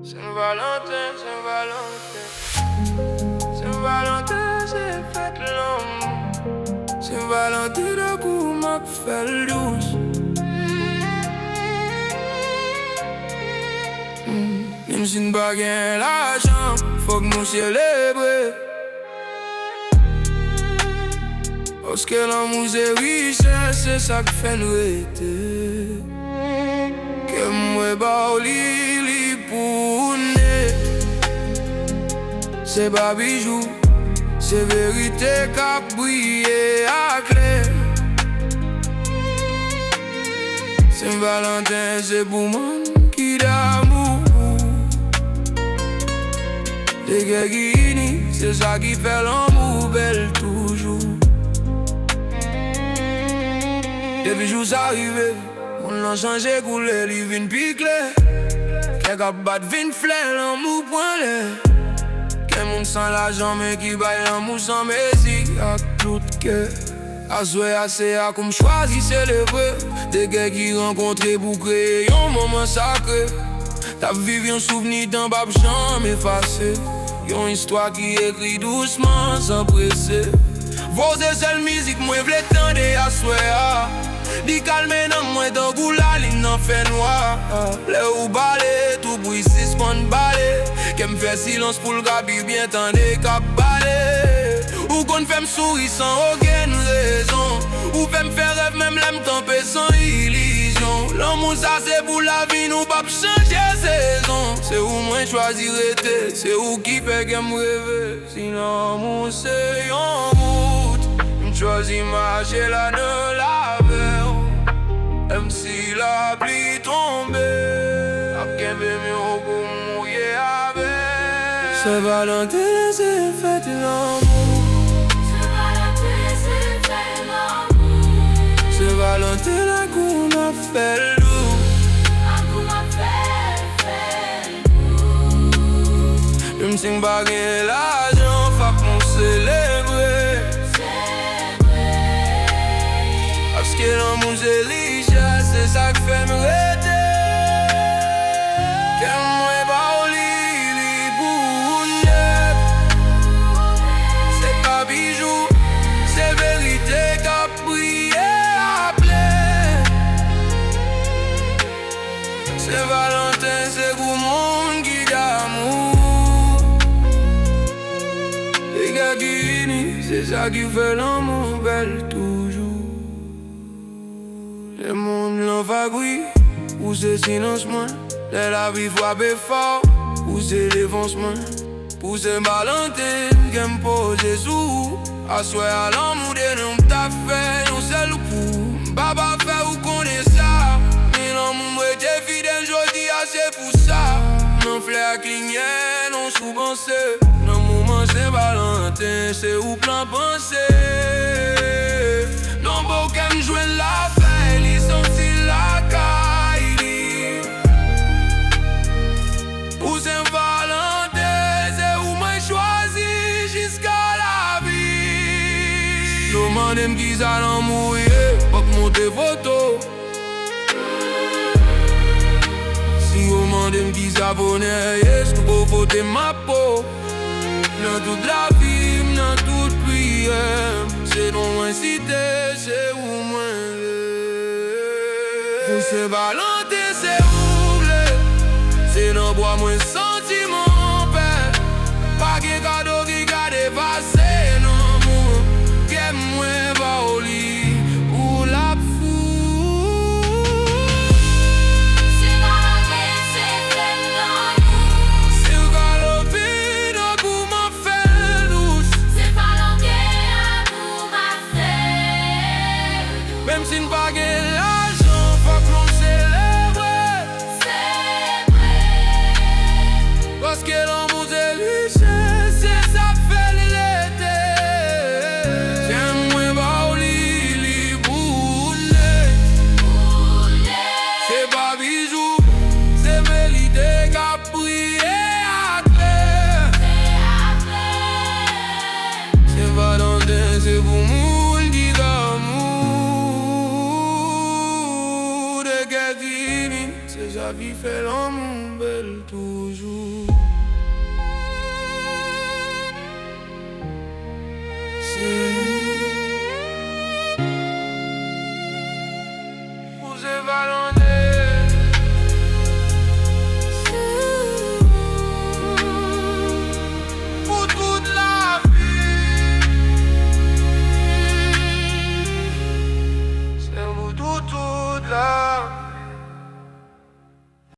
Saint-Valentin, Saint-Valentin, Saint-Valentin, c'est fête l'amour. Saint-Valentin, d'un coup, m'a fait le douce. Même si nous pas gain l'argent, faut que nous célébrer. Parce que l'amour c'est richesse, c'est ça qui fait nous être. Que moi ba li pour né. C'est pas bijou, c'est vérité qu'a brillé à clair. Saint-Valentin c'est pour moi qui d'amour. Des gars qui unissent, c'est ça qui fait l'amour belle toujours. Depuis jour arrivé, on a changé couleur, il vient piquer. Quelqu'un bat vin flair, l'amour point l'air. Quel monde sans l'argent mais qui baille l'amour sans messie. A tout cœur, à souhait assez à comme choisi célébrer. Des gars qui rencontrent pour créer un moment sacré. T'as vécu un souvenir d'un bab jamais effacé. Yon histoire qui écrit doucement sans presser. Vos seule musique, moi v'le tende à souhait. Di calme nan moi dans goût la ligne nan fait noir. Le ou balé, tout bruit si spon balé. Qu'elle me fait silence pour le gabi bien tende qu'à balé. Ou qu'on fait me sourire sans aucune raison. Ou fait me faire rêve même l'aime camper sans illusion. L'amour ça c'est pour la vie, nous pas changer saison. C'est où moi choisir été, c'est où qui fait qu'elle me rêve. Si l'amour c'est un bout, m'choisis marcher là ne la veille. Même si la pluie tombe, après mieux pour mouiller avec. Saint-Valentin c'est fête l'amour. Saint-Valentin c'est fête l'amour. Saint-Valentin la qu'on a fait le loup. La qu'on a fait le loup. Même si m'pas gain l'argent, faut qu'on célébrer. Parce que l'amour c'est richesse, c'est ça qui fait me rêver. Que moi pas au lit pour neuf. C'est pas bijou, c'est vérité qu'a prié à plaire. C'est Valentin, c'est pour monde qui d'amour. Les gars qui unissent, c'est ça qui fait l'amour belle toujours. Le monde l'en fagouille, ou c'est silence moins. La vie frappe fort, ou c'est défoncement. Pour Saint-Valentin, qu'elle me pose sous. À souhait à l'amour de nous t'a fait, on seul pour. Baba fait ou connaît ça. Mais l'amour était fidèle, j'dis assez pour ça. Non flair cligné, non sous-pensé. Non moment Saint-Valentin, c'est où plein pensé. Non beau qu'elle me joue la fête. La caille pour Saint-Valentin, c'est où moi choisi jusqu'à la vie. Demandez-moi qui ça l'en mourir, pas que monter photo. Si vous demandez-moi qui ça bonheur, est-ce que vous votez ma peau. Dans toute la vie, dans toute prière, c'est dans ma cité, c'est où moi. Pour Saint-Valentin c'est oublé. C'est dans bois moins sentiment père. Pas qu'un cadeau qui a dépassé non mon. Qu'est moins va au lit ou la fou. Saint-Valentin c'est fête l'amour. C'est galopé dans coup m'a fait douce. Saint-Valentin amour m'a fait. Même si n'pas gain la vie fait l'amour belle toujours.